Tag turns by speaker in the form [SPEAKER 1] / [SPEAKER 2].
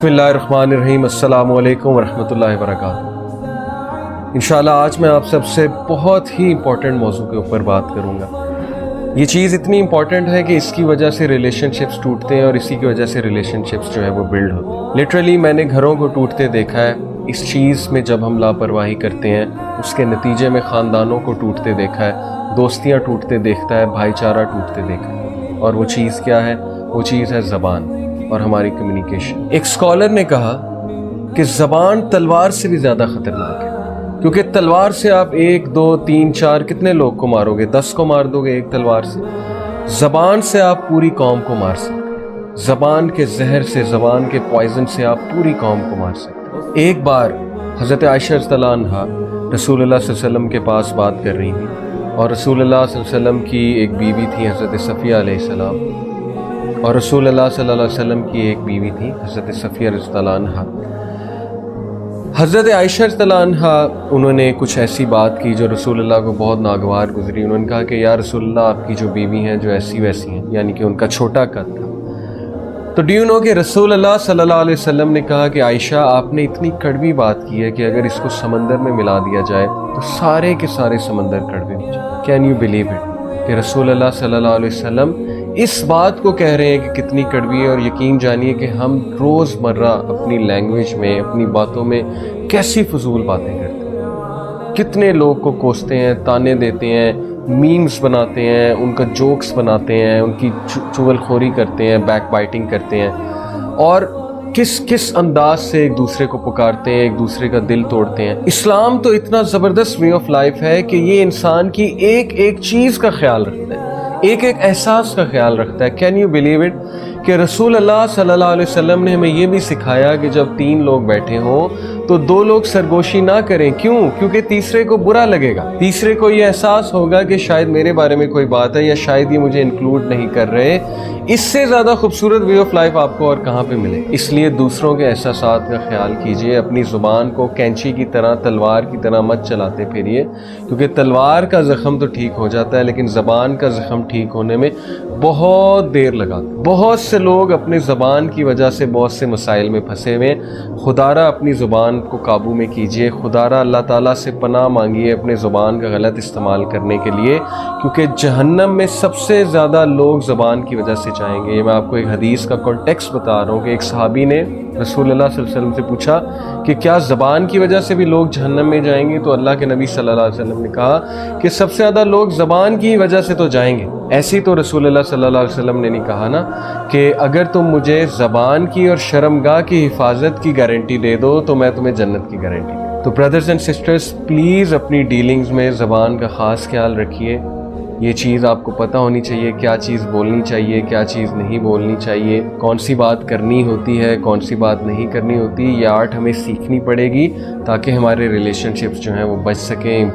[SPEAKER 1] बिस्मिल्लाहिर्रहमानिर्रहीम। अस्सलामु अलैकुम वरहमतुल्लाहि वबरकातुहू। इंशाअल्लाह आज मैं आप सबसे बहुत ही इम्पोर्टेंट मौजू के ऊपर बात करूँगा। ये चीज़ इतनी इम्पोर्टेंट है कि इसकी वजह से रिलेशनशिप्स टूटते हैं और इसी की वजह से रिलेशनशिप्स जो है वो बिल्ड होते हैं। लिटरली मैंने घरों को टूटते देखा है। इस चीज़ में जब हम लापरवाही करते हैं उसके नतीजे में ख़ानदानों को टूटते देखा है, दोस्तियाँ टूटते देखता है, भाईचारा टूटते देखा है। और वो चीज़ क्या है? वो चीज़ है ज़बान और हमारी कम्युनिकेशन। एक स्कॉलर ने कहा कि ज़बान तलवार से भी ज़्यादा ख़तरनाक है, क्योंकि तलवार से आप 1, 2, 3, 4 कितने लोग को मारोगे? 10 को मार दोगे एक तलवार से। ज़बान से आप पूरी कौम को मार सकते हैं। ज़बान के जहर से, ज़बान के पॉइजन से आप पूरी कौम को मार सकते हैं। एक बार हज़रत आयशा रज़ियल्लाहु अन्हा रसूलुल्लाह सल्लल्लाहु अलैहि वसल्लम के पास बात कर रही थी और रसूलुल्लाह सल्लल्लाहु अलैहि वसल्लम की एक बीवी थी हज़रत सफ़िया अलैहिस्सलाम, और रसूलुल्लाह सल्लल्लाहु अलैहि वसल्लम की एक बीवी थी हज़रत सफ़िया रज़ियल्लाहु अन्हा। हज़रत आयशा रज़ियल्लाहु अन्हा उन्होंने कुछ ऐसी बात की जो रसूलुल्लाह को बहुत नागवार गुजरी। उन्होंने कहा कि या रसूलुल्लाह, आपकी जो बीवी हैं जो ऐसी वैसी हैं, यानी कि उनका छोटा कद था। तो डू यू नो कि रसूलुल्लाह सल्लल्लाहु अलैहि वसल्लम ने कहा कि आयशा, आपने इतनी कड़वी बात की है कि अगर इसको समंदर में मिला दिया जाए तो सारे के सारे समंदर कड़वे हो जाए। कैन यू बिलीव इट कि रसूलुल्लाह सल्लल्लाहु अलैहि वसल्लम इस बात को कह रहे हैं कि कितनी कड़वी है। और यकीन जानिए कि हम रोज़मर्रा अपनी लैंग्वेज में, अपनी बातों में कैसी फजूल बातें करते हैं। कितने लोग को कोसते हैं, ताने देते हैं, मीम्स बनाते हैं, उनका जोक्स बनाते हैं, उनकी चुगलखोरी करते हैं, बैक बाइटिंग करते हैं, और किस किस अंदाज से एक दूसरे को पुकारते हैं, एक दूसरे का दिल तोड़ते हैं। इस्लाम तो इतना ज़बरदस्त वे ऑफ लाइफ है कि ये इंसान की एक एक चीज़ का ख्याल रखता है, एक एक एहसास का ख्याल रखता है। कैन यू बिलीव इट कि रसूलुल्लाह सल्लल्लाहु अलैहि वसल्लम ने हमें ये भी सिखाया कि जब 3 लोग बैठे हों तो 2 लोग सरगोशी ना करें। क्यों? क्योंकि तीसरे को बुरा लगेगा, तीसरे को ये एहसास होगा कि शायद मेरे बारे में कोई बात है या शायद ये मुझे इंक्लूड नहीं कर रहे। इससे ज़्यादा खूबसूरत वे ऑफ लाइफ आपको और कहाँ पे मिले? इसलिए दूसरों के एहसासात का ख्याल कीजिए। अपनी ज़ुबान को कैंची की तरह, तलवार की तरह मत चलाते फिरिए, क्योंकि तलवार का ज़ख्म तो ठीक हो जाता है लेकिन ज़बान का ज़ख्म ठीक होने में बहुत देर लगाता है। बहुत से लोग अपने ज़बान की वजह से बहुत से मसाइल में फंसे हुए। खुदारा अपनी ज़ुबान को काबू में कीजिए। खुदारा अल्लाह ताला से पनाह मांगिए अपने ज़ुबान का गलत इस्तेमाल करने के लिए, क्योंकि जहन्नम में सबसे ज़्यादा लोग ज़बान की वजह से जाएंगे। ये मैं आपको एक हदीस का कॉन्टेक्स्ट बता रहा हूँ कि एक सहाबी ने रसूलुल्लाह सल्लल्लाहु अलैहि वसल्लम से पूछा कि क्या ज़बान की वजह से भी लोग जहन्नम में जाएंगे? तो अल्लाह के नबी सल्लल्लाहु अलैहि वसल्लम ने कहा कि सबसे ज़्यादा लोग ज़बान की वजह से तो जाएंगे। ऐसी तो रसूलुल्लाह सल्लल्लाहु अलैहि वसल्लम ने नहीं कहा ना कि अगर तुम मुझे ज़बान की और शर्मगाह की हिफाजत की गारंटी दे दो तो मैं तुम्हें जन्नत की गारंटी दूँ। तो ब्रदर्स एंड सिस्टर्स, प्लीज़ अपनी डीलिंग्स में ज़बान का ख़ास ख्याल रखिए। ये चीज़ आपको पता होनी चाहिए, क्या चीज़ बोलनी चाहिए, क्या चीज़ नहीं बोलनी चाहिए, कौन सी बात करनी होती है, कौन सी बात नहीं करनी होती। ये आर्ट हमें सीखनी पड़ेगी ताकि हमारे रिलेशनशिप्स जो हैं वो बच सकें।